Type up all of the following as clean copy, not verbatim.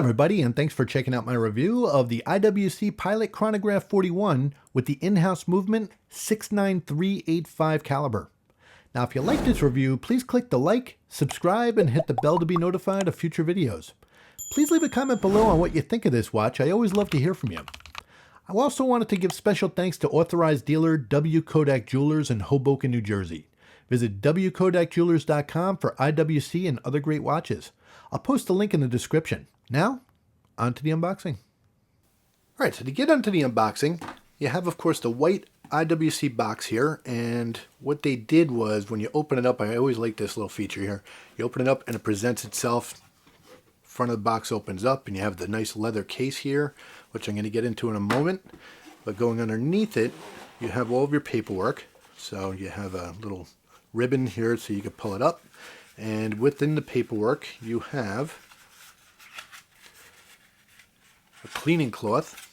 everybody, and thanks for checking out my review of the IWC Pilot Chronograph 41 with the in-house movement 69385 caliber. Now, if you like this review, please click the like, subscribe, and hit the bell to be notified of future videos. Please leave a comment below on what you think of this watch. I always love to hear from you. I also wanted to give special thanks to authorized dealer W. Kodak Jewelers in Hoboken, New Jersey. Visit wkodakjewelers.com for IWC and other great watches. I'll post a link in the description. Now, on to the unboxing. Alright, so to get onto the unboxing, you have, of course, the white IWC box here, and what they did was, when you open it up, I always like this little feature here. You open it up and it presents itself. Front of the box opens up and you have the nice leather case here, which I'm going to get into in a moment. But going underneath it, you have all of your paperwork. So you have a little ribbon here so you can pull it up. And within the paperwork, you have a cleaning cloth.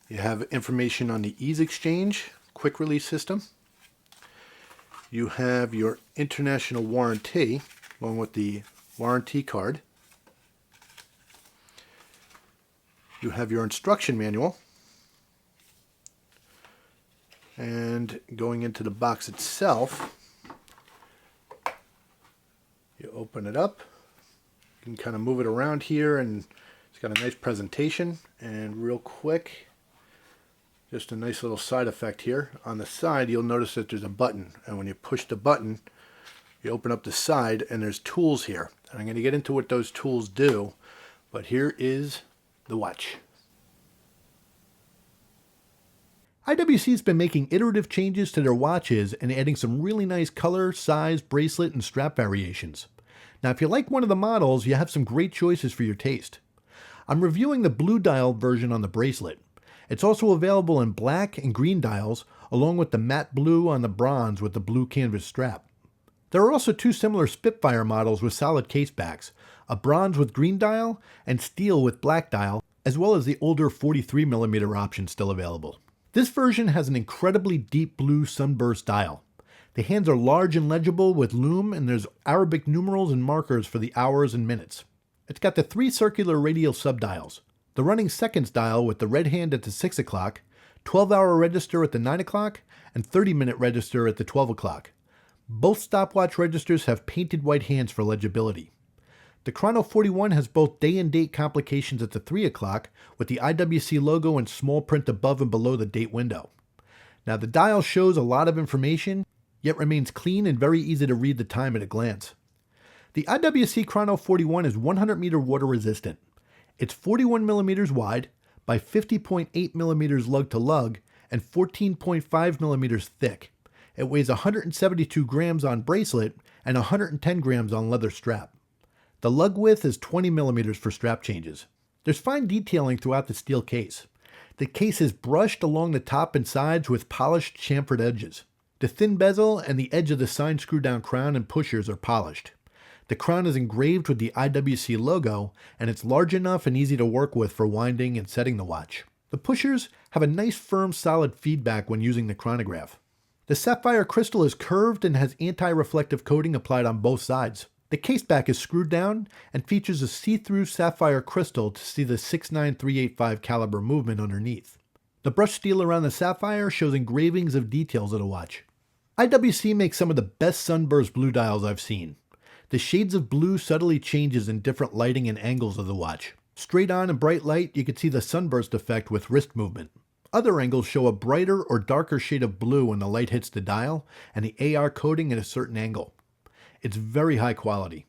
You have information on the EasXChange quick release system. You have your international warranty along with the warranty card. You have your instruction manual. And going into the box itself, you open it up. You can kind of move it around here, and it's got a nice presentation. And real quick, just a nice little side effect here. On the side, you'll notice that there's a button, and when you push the button, you open up the side, and there's tools here. And I'm going to get into what those tools do, but here is the watch. IWC's been making iterative changes to their watches and adding some really nice color, size, bracelet, and strap variations. Now, if you like one of the models, you have some great choices for your taste. I'm reviewing the blue dial version on the bracelet. It's also available in black and green dials, along with the matte blue on the bronze with the blue canvas strap. There are also two similar Spitfire models with solid case backs, a bronze with green dial and steel with black dial, as well as the older 43mm option still available. This version has an incredibly deep blue sunburst dial. The hands are large and legible with lume, and there's Arabic numerals and markers for the hours and minutes. It's got the 3 circular radial subdials, the running seconds dial with the red hand at the 6 o'clock, 12-hour register at the 9 o'clock, and 30-minute register at the 12 o'clock. Both stopwatch registers have painted white hands for legibility. The Chrono 41 has both day and date complications at the 3 o'clock with the IWC logo in small print above and below the date window. Now, the dial shows a lot of information, yet remains clean and very easy to read the time at a glance. The IWC Chrono 41 is 100-meter water resistant. It's 41mm wide by 50.8mm lug to lug and 14.5mm thick. It weighs 172 grams on bracelet and 110 grams on leather strap. The lug width is 20mm for strap changes. There's fine detailing throughout the steel case. The case is brushed along the top and sides with polished chamfered edges. The thin bezel and the edge of the sign screw-down crown and pushers are polished. The crown is engraved with the IWC logo, and it's large enough and easy to work with for winding and setting the watch. The pushers have a nice firm solid feedback when using the chronograph. The sapphire crystal is curved and has anti-reflective coating applied on both sides. The case back is screwed down and features a see-through sapphire crystal to see the 69385 caliber movement underneath. The brushed steel around the sapphire shows engravings of details of the watch. IWC makes some of the best sunburst blue dials I've seen. The shades of blue subtly changes in different lighting and angles of the watch. Straight on and bright light, you can see the sunburst effect with wrist movement. Other angles show a brighter or darker shade of blue when the light hits the dial and the AR coating at a certain angle. It's very high quality.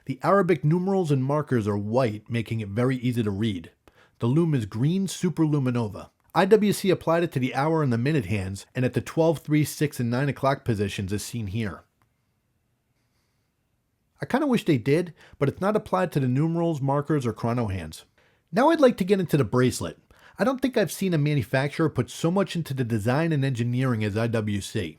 The Arabic numerals and markers are white, making it very easy to read. The lume is green superluminova. IWC applied it to the hour and the minute hands and at the 12, 3, 6, and 9 o'clock positions as seen here. I kind of wish they did, but it's not applied to the numerals, markers, or chrono hands. Now I'd like to get into the bracelet. I don't think I've seen a manufacturer put so much into the design and engineering as IWC.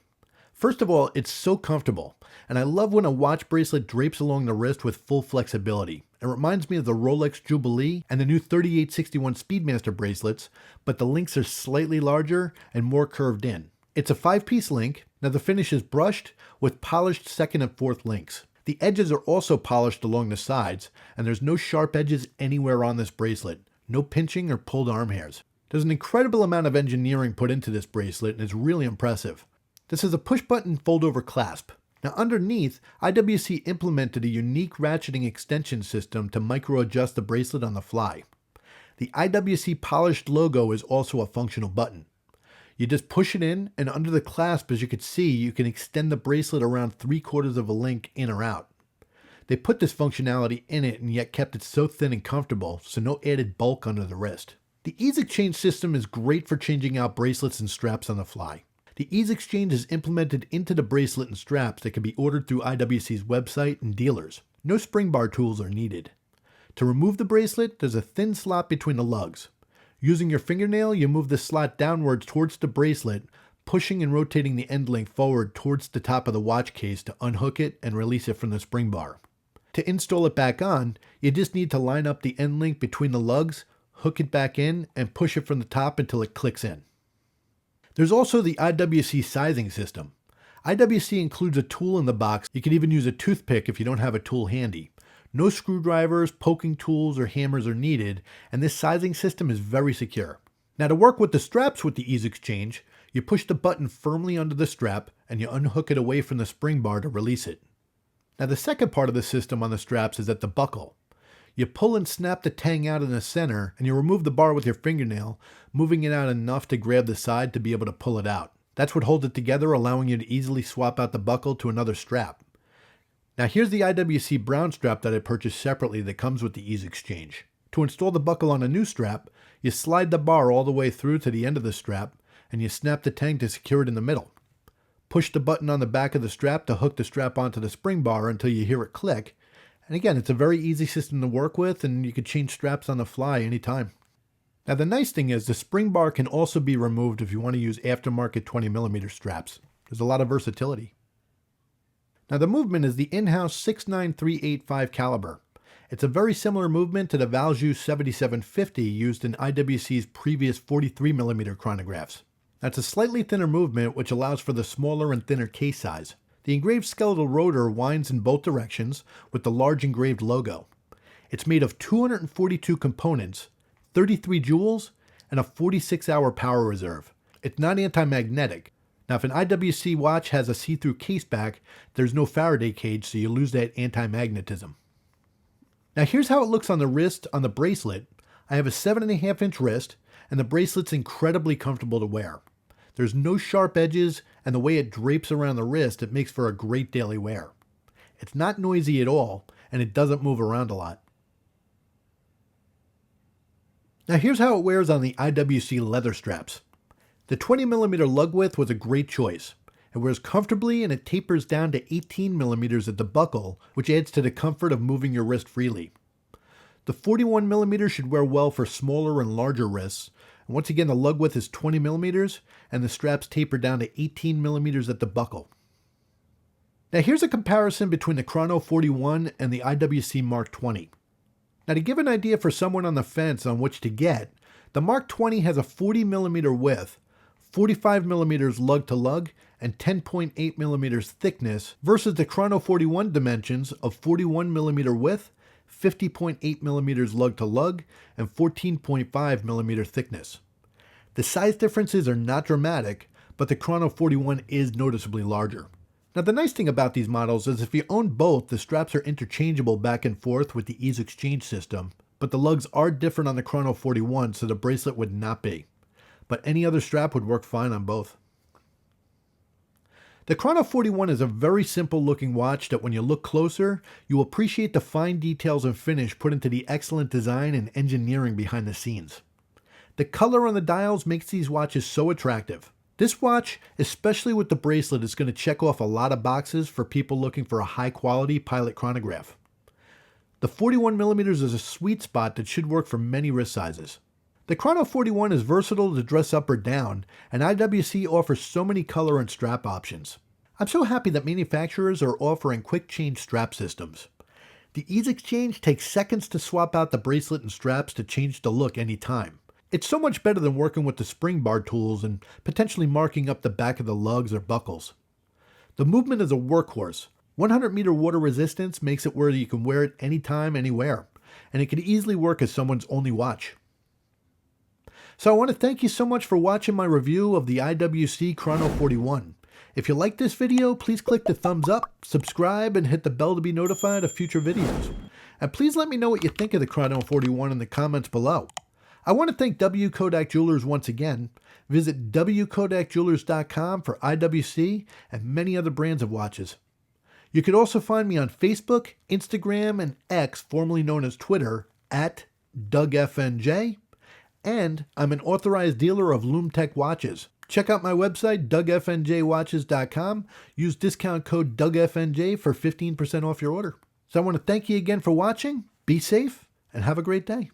First of all, it's so comfortable, and I love when a watch bracelet drapes along the wrist with full flexibility. It reminds me of the Rolex Jubilee and the new 3861 Speedmaster bracelets, but the links are slightly larger and more curved in. It's a 5-piece link. Now the finish is brushed with polished second and fourth links. The edges are also polished along the sides, and there's no sharp edges anywhere on this bracelet, no pinching or pulled arm hairs. There's an incredible amount of engineering put into this bracelet, and it's really impressive. This is a push-button fold-over clasp. Now underneath, IWC implemented a unique ratcheting extension system to micro-adjust the bracelet on the fly. The IWC polished logo is also a functional button. You just push it in, and under the clasp, as you can see, you can extend the bracelet around 3/4 of a link in or out. They put this functionality in it and yet kept it so thin and comfortable, so no added bulk under the wrist. The EasXChange system is great for changing out bracelets and straps on the fly. The EasXChange is implemented into the bracelet and straps that can be ordered through IWC's website and dealers. No spring bar tools are needed. To remove the bracelet, there's a thin slot between the lugs. Using your fingernail, you move the slot downwards towards the bracelet, pushing and rotating the end link forward towards the top of the watch case to unhook it and release it from the spring bar. To install it back on, you just need to line up the end link between the lugs, hook it back in, and push it from the top until it clicks in. There's also the IWC sizing system. IWC includes a tool in the box. You can even use a toothpick if you don't have a tool handy. No screwdrivers, poking tools, or hammers are needed, and this sizing system is very secure. Now to work with the straps with the EasXChange, you push the button firmly under the strap and you unhook it away from the spring bar to release it. Now the second part of the system on the straps is at the buckle. You pull and snap the tang out in the center and you remove the bar with your fingernail, moving it out enough to grab the side to be able to pull it out. That's what holds it together, allowing you to easily swap out the buckle to another strap. Now here's the IWC brown strap that I purchased separately that comes with the EasXChange. To install the buckle on a new strap, you slide the bar all the way through to the end of the strap and you snap the tang to secure it in the middle. Push the button on the back of the strap to hook the strap onto the spring bar until you hear it click. And again, it's a very easy system to work with and you can change straps on the fly anytime. Now the nice thing is the spring bar can also be removed if you want to use aftermarket 20mm straps. There's a lot of versatility. Now the movement is the in-house 69385 caliber. It's a very similar movement to the Valjoux 7750 used in IWC's previous 43mm chronographs. That's a slightly thinner movement which allows for the smaller and thinner case size. The engraved skeletal rotor winds in both directions with the large engraved logo. It's made of 242 components, 33 jewels, and a 46-hour power reserve. It's not anti-magnetic. Now if an IWC watch has a see-through case back, there's no Faraday cage, so you lose that anti-magnetism. Now here's how it looks on the wrist on the bracelet. I have a 7.5-inch wrist, and the bracelet's incredibly comfortable to wear. There's no sharp edges, and the way it drapes around the wrist, it makes for a great daily wear. It's not noisy at all, and it doesn't move around a lot. Now here's how it wears on the IWC leather straps. The 20mm lug width was a great choice. It wears comfortably and it tapers down to 18mm at the buckle, which adds to the comfort of moving your wrist freely. The 41mm should wear well for smaller and larger wrists. And once again, the lug width is 20mm and the straps taper down to 18mm at the buckle. Now here's a comparison between the Chrono 41 and the IWC Mark XX. Now to give an idea for someone on the fence on which to get, the Mark XX has a 40mm width, 45mm lug to lug, and 10.8mm thickness versus the Chrono 41 dimensions of 41mm width, 50.8mm lug to lug, and 14.5mm thickness. The size differences are not dramatic, but the Chrono 41 is noticeably larger. Now the nice thing about these models is if you own both, the straps are interchangeable back and forth with the EasXChange system, but the lugs are different on the Chrono 41, so the bracelet would not be. But any other strap would work fine on both. The Chrono 41 is a very simple looking watch that when you look closer, you will appreciate the fine details and finish put into the excellent design and engineering behind the scenes. The color on the dials makes these watches so attractive. This watch, especially with the bracelet, is going to check off a lot of boxes for people looking for a high quality pilot chronograph. The 41mm is a sweet spot that should work for many wrist sizes. The Chrono 41 is versatile to dress up or down, and IWC offers so many color and strap options. I'm so happy that manufacturers are offering quick change strap systems. The EasXChange takes seconds to swap out the bracelet and straps to change the look anytime. It's so much better than working with the spring bar tools and potentially marking up the back of the lugs or buckles. The movement is a workhorse. 100-meter water resistance makes it where you can wear it anytime, anywhere, and it can easily work as someone's only watch. So I want to thank you so much for watching my review of the IWC Chrono 41. If you like this video, please click the thumbs up, subscribe, and hit the bell to be notified of future videos. And please let me know what you think of the Chrono 41 in the comments below. I want to thank Kodak Jewelers once again. Visit wkodakjewelers.com for IWC and many other brands of watches. You can also find me on Facebook, Instagram, and X, formerly known as Twitter, at DougFNJ. And I'm an authorized dealer of Lume Tech watches. Check out my website, DougFNJWatches.com. Use discount code DougFNJ for 15% off your order. So I want to thank you again for watching. Be safe and have a great day.